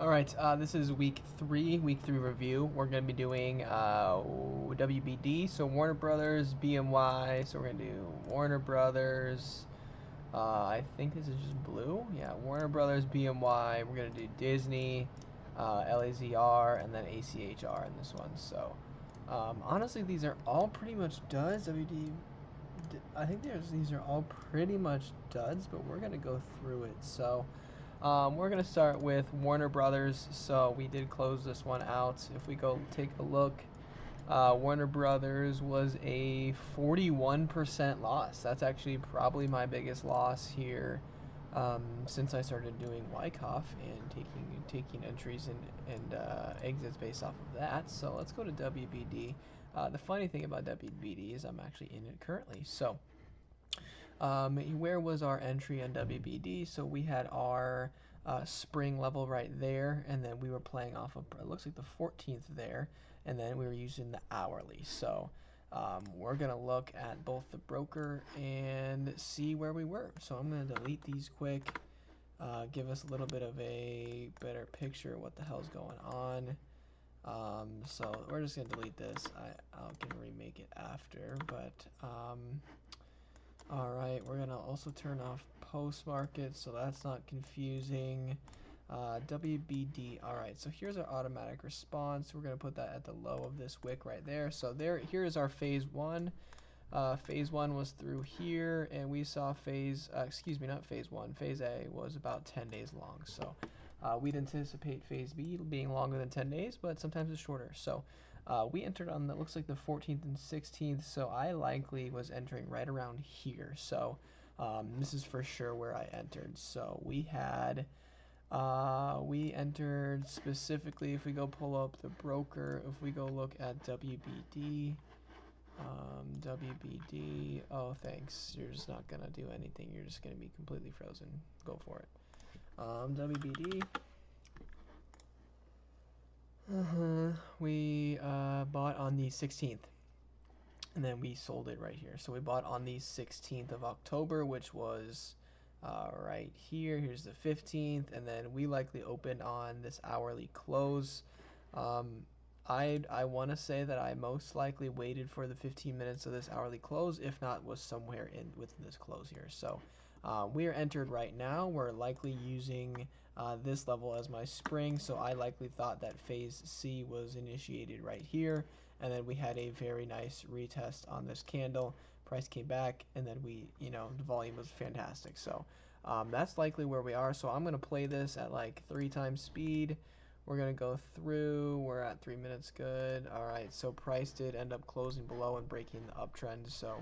All right, this is week three review. We're gonna be doing WBD, so Warner Brothers, BMY. So we're gonna do Warner Brothers. I think this is just blue. Yeah, Warner Brothers, BMY. We're gonna do Disney, LAZR, and then ACHR in this one. So honestly, these are all pretty much duds. WD. I think these are all pretty much duds, but we're gonna go through it. So. We're going to start with Warner Brothers. So we did close this one out. If we go take a look, Warner Brothers was a 41% loss. That's actually probably my biggest loss here since I started doing Wyckoff and taking entries and exits based off of that. So let's go to WBD. The funny thing about WBD is I'm actually in it currently. So where was our entry on WBD? So we had our spring level right there, and then we were playing off of, it looks like the 14th there, and then we were using the hourly. So we're going to look at both the broker and see where we were. So I'm going to delete these quick, give us a little bit of a better picture of what the hell's going on. So we're just going to delete this. I can remake it after, but all right, we're gonna also turn off post market so that's not confusing. WBD. All right, so here's our automatic response. We're gonna put that at the low of this wick right there. So here's our phase one. Phase one was through here, and we saw excuse me, not phase one. Phase A was about 10 days long. So we'd anticipate phase B being longer than 10 days, but sometimes it's shorter. So we entered on that looks like the 14th and 16th, so I likely was entering right around here. So this is for sure where I entered. So we entered specifically, if we go pull up the broker, if we go look at WBD, WBD, oh thanks, you're just not gonna do anything, you're just gonna be completely frozen, go for it. WBD, we bought on the 16th, and then we sold it right here. So we bought on the 16th of October, which was right here. Here's the 15th, and then we likely opened on this hourly close. I want to say that I most likely waited for the 15 minutes of this hourly close, if not was somewhere within this close here. So we are entered right now. We're likely using this level as my spring, so I likely thought that phase C was initiated right here, and then we had a very nice retest on this candle. Price came back, and then the volume was fantastic. So that's likely where we are. So I'm going to play this at like 3 times speed. We're going to go through. We're at 3 minutes good. All right, so price did end up closing below and breaking the uptrend. So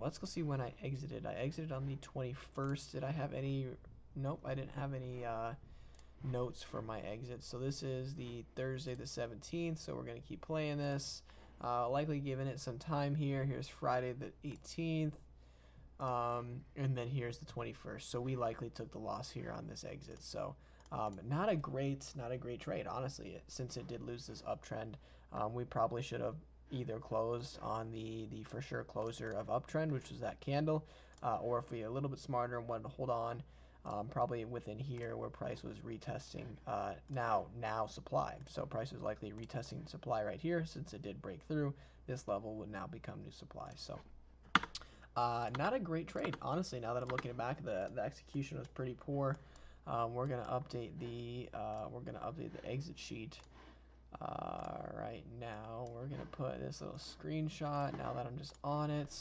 let's go see when I exited. I exited on the 21st. Did I have any? Nope, I didn't have any notes for my exit. So this is the Thursday the 17th. So we're going to keep playing this. Likely giving it some time here. Here's Friday the 18th. And then here's the 21st. So we likely took the loss here on this exit. So not a great trade, honestly, since it did lose this uptrend. We probably should have either closed on the for sure closer of uptrend, which was that candle, or if we were a little bit smarter and wanted to hold on, probably within here where price was retesting now supply. So price was likely retesting supply right here. Since it did break through, this level would now become new supply. So not a great trade, honestly. Now that I'm looking back, the execution was pretty poor. We're gonna update the exit sheet right now. We're gonna put this little screenshot now that I'm just on it.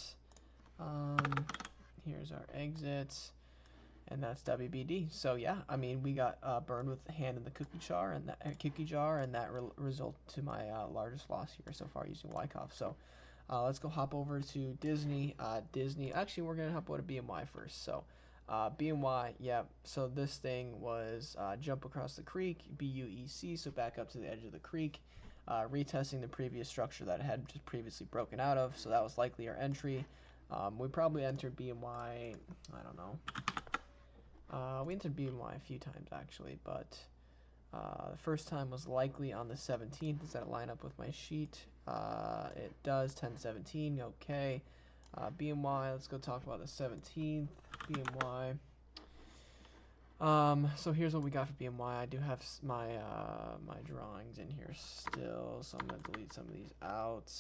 Here's our exit, and that's WBD. So yeah, I mean, we got burned with the hand in the cookie jar, and that result to my largest loss here so far using Wyckoff. So let's go hop over to Disney. Actually, we're gonna hop over to BMY first. So BMY, yeah. So this thing was jump across the creek, BUEC, so back up to the edge of the creek, retesting the previous structure that it had just previously broken out of. So that was likely our entry. We probably entered BMY, I don't know. We entered BMY a few times actually, but the first time was likely on the 17th. Does that line up with my sheet? It does, 10/17, okay. BMY, let's go talk about the 17th. BMY. So here's what we got for BMY. I do have my my drawings in here still, so I'm gonna delete some of these out.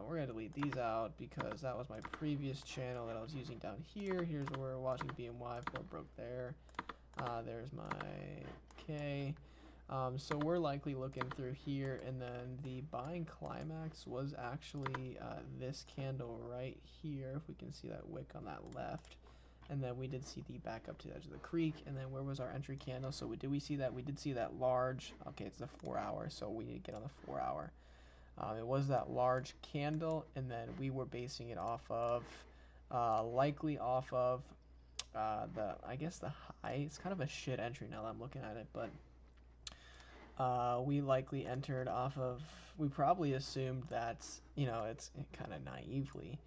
We're gonna delete these out because that was my previous channel that I was using down here. Here's where we're watching BMY before it broke there. There's my K. So we're likely looking through here, and then the buying climax was actually this candle right here, if we can see that wick on that left. And then we did see the back up to the edge of the creek, and then where was our entry candle? So did we see that? We did see that large, okay, it's the 4 hour, so we need to get on the 4 hour. It was that large candle, and then we were basing it off of, likely off of I guess the high. It's kind of a shit entry now that I'm looking at it, but we likely entered off of, we probably assumed that, you know, it's kind of naively,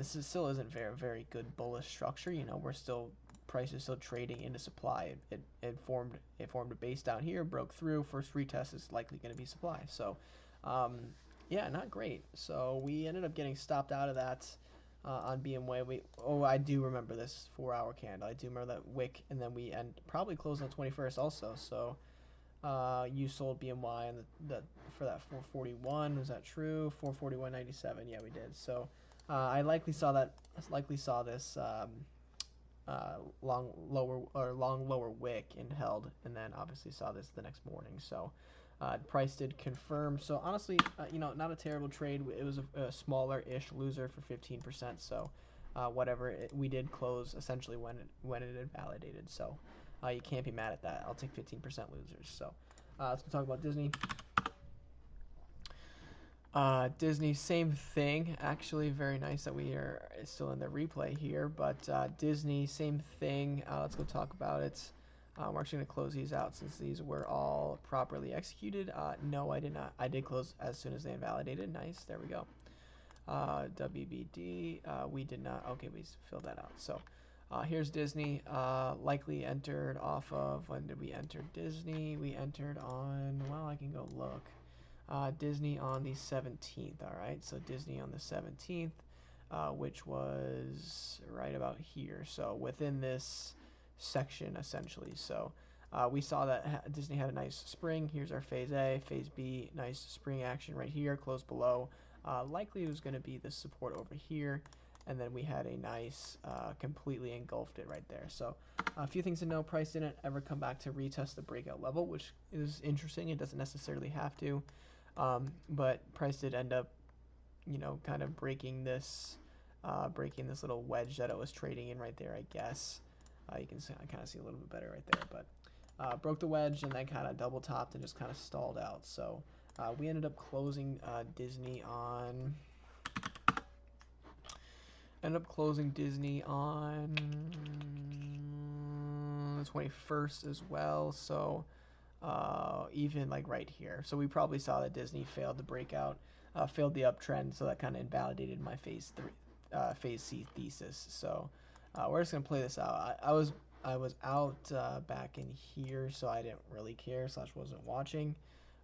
still isn't very good bullish structure. You know, we're still, price is still trading into supply. It formed a base down here, broke through, first retest is likely going to be supply. So yeah, not great. So we ended up getting stopped out of that on BMWay. I do remember this 4 hour candle. I do remember that wick, and then we probably closed on the 21st also. So you sold BMY and for that 441. Was that true? 441.97. Yeah, we did. So I likely saw this long lower wick and held, and then obviously saw this the next morning. So price did confirm. So honestly, you know, not a terrible trade. It was a smaller-ish loser for 15%. So whatever, we did close essentially when it had validated. So you can't be mad at that. I'll take 15% losers. So let's talk about Disney. Disney, same thing. Actually, very nice that we are still in the replay here. But Disney, same thing. Let's go talk about it. We're actually going to close these out since these were all properly executed. No, I did not. I did close as soon as they invalidated. Nice. There we go. WBD, we did not. Okay, we filled that out. So here's Disney. Likely entered off of, when did we enter Disney? We entered on, well, I can go look. Disney on the 17th. All right, so Disney on the 17th, which was right about here. So within this section, essentially. So we saw that Disney had a nice spring. Here's our phase A, phase B, nice spring action right here, close below. Likely it was going to be the support over here, and then we had a nice completely engulfed it right there. So a few things to know: price didn't ever come back to retest the breakout level, which is interesting. It doesn't necessarily have to, but price did end up, you know, kind of breaking this little wedge that it was trading in right there, I guess. You can see, I kind of see a little bit better right there, but broke the wedge and then kind of double topped and just kind of stalled out. So we ended up closing Disney on the 21st as well. So even like right here. So we probably saw that Disney failed the breakout, failed the uptrend, so that kind of invalidated my phase C thesis. So we're just gonna play this out. I was out back in here, so I didn't really care / wasn't watching.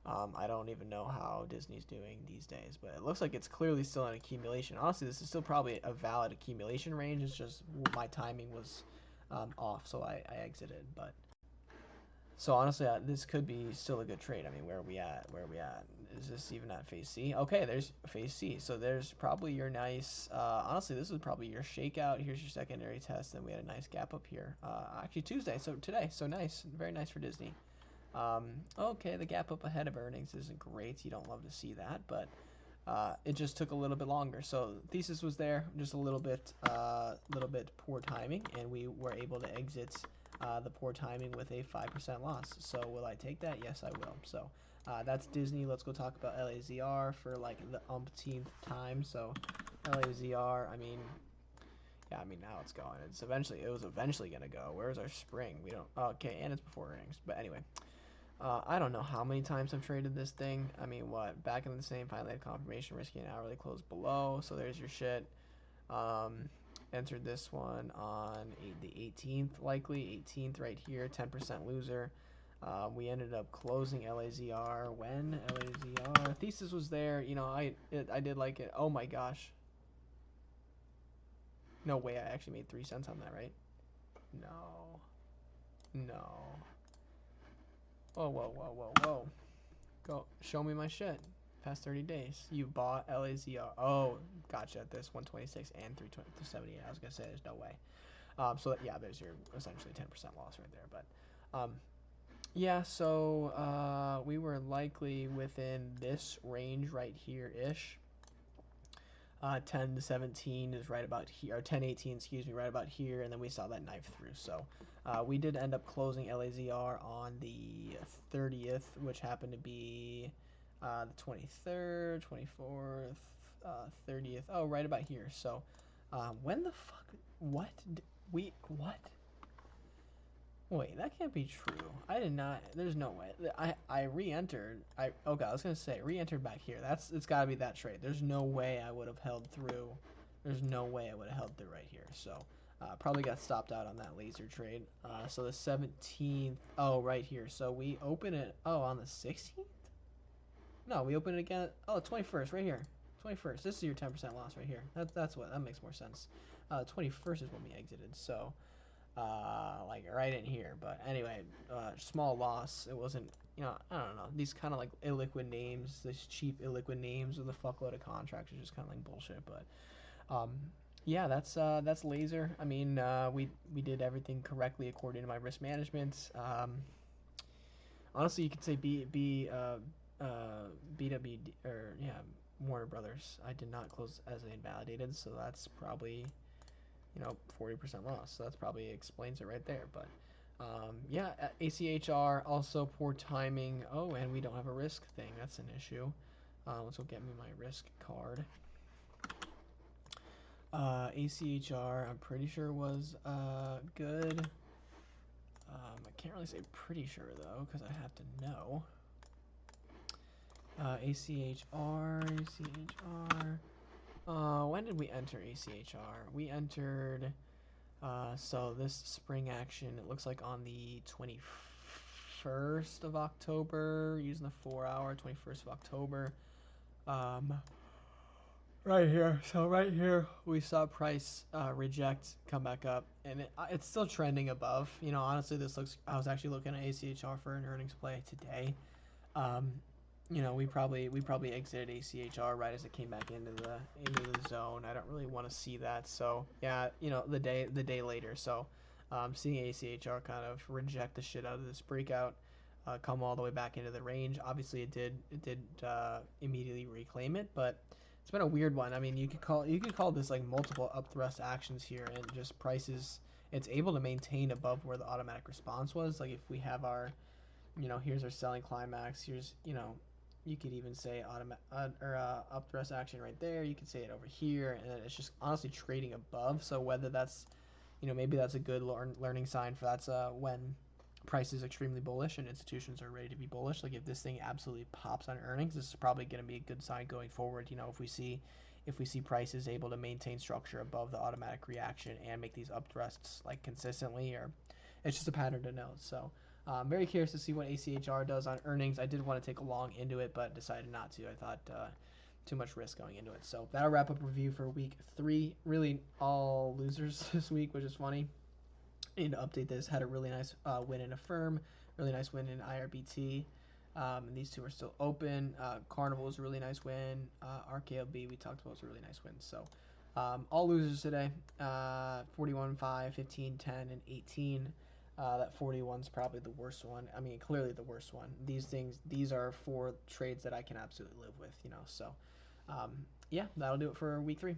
I don't even know how Disney's doing these days, but it looks like it's clearly still an accumulation. Honestly, this is still probably a valid accumulation range. It's just my timing was off, so I exited. But so honestly, this could be still a good trade. I mean, where are we at? Where are we at? Is this even at phase C? Okay, there's phase C. So there's probably your nice, honestly, this is probably your shakeout. Here's your secondary test. Then we had a nice gap up here. Actually Tuesday, so today. So nice. Very nice for Disney. Okay, the gap up ahead of earnings isn't great. You don't love to see that, but it just took a little bit longer. So thesis was there, just a little bit poor timing, and we were able to exit the poor timing with a 5% loss. So will I take that? Yes, I will. So that's Disney. Let's go talk about LAZR for like the umpteenth time. So LAZR, I mean, yeah, I mean now it's going. It was eventually gonna go. Where's our spring? We don't. Okay, and it's before earnings. But anyway, I don't know how many times I've traded this thing. I mean, what? Back in the same, finally had confirmation, risky and hourly close below. So there's your shit. Entered this one on the 18th, likely 18th right here, 10% loser. We ended up closing LAZR when LAZR thesis was there. You know, I did like it. Oh my gosh. No way, I actually made 3 cents on that, right? No. No. Whoa, whoa, whoa, whoa, whoa. Go, show me my shit. Past 30 days. You bought LAZR. Oh, gotcha. This 126 and 378. I was gonna say there's no way. So yeah, there's your essentially 10% loss right there. But yeah, so we were likely within this range right here ish. 10 to 17 is right about here, or 10, 18, excuse me, right about here, and then we saw that knife through. So we did end up closing LAZR on the 30th, which happened to be the 23rd, 24th, 30th. Oh, right about here. So when the fuck, what? What? Wait, that can't be true. I did not. There's no way. I re-entered. Okay, I was gonna say re-entered back here. It's gotta be that trade. There's no way I would have held through. There's no way I would have held through right here. So probably got stopped out on that laser trade. So the 17th. Oh, right here. So we open it. Oh, on the 16th. No, we open it again. Oh, 21st, right here. 21st. This is your 10% loss right here. That makes more sense. 21st is when we exited. So. Like right in here. But anyway, small loss. It wasn't, I don't know. These kind of like illiquid names, this cheap illiquid names with a fuckload of contracts are just kind of like bullshit. But yeah, that's laser. I mean, we did everything correctly according to my risk management. Honestly, you could say BWD or yeah, Warner Brothers. I did not close as invalidated, so that's probably 40% loss. So that's probably explains it right there. But yeah, ACHR also poor timing. Oh, and we don't have a risk thing. That's an issue. Let's go get me my risk card. ACHR, I'm pretty sure was good. I can't really say pretty sure though, because I have to know. ACHR. When did we enter ACHR? We entered. So this spring action, it looks like on the 21st of October, using the 4-hour, 21st of October. Right here. So right here, we saw price reject, come back up, and it's still trending above. Honestly, this looks. I was actually looking at ACHR for an earnings play today. We probably exited ACHR right as it came back into the zone. I don't really want to see that. So yeah, the day later. So seeing ACHR kind of reject the shit out of this breakout, come all the way back into the range. Obviously, it did immediately reclaim it, but it's been a weird one. I mean, you could call this like multiple up thrust actions here, and just prices. It's able to maintain above where the automatic response was. Like if we have our, here's our selling climax. Here's, you could even say up thrust action right there. You could say it over here, and then it's just honestly trading above. So whether that's, maybe that's a good learning sign for that's when price is extremely bullish and institutions are ready to be bullish. Like if this thing absolutely pops on earnings, this is probably going to be a good sign going forward. If we see prices able to maintain structure above the automatic reaction and make these up thrusts like consistently, or it's just a pattern to note. So I'm very curious to see what ACHR does on earnings. I did want to take a long into it, but decided not to. I thought too much risk going into it. So that'll wrap up review for week 3. Really all losers this week, which is funny. Need to update this. Had a really nice win in Affirm, really nice win in IRBT. And these two are still open. Carnival was a really nice win. RKLB we talked about was a really nice win. So all losers today. 41, 5, 15, 10, and 18. That 41's probably the worst one. I mean, clearly the worst one. These are 4 trades that I can absolutely live with. So yeah, that'll do it for week 3.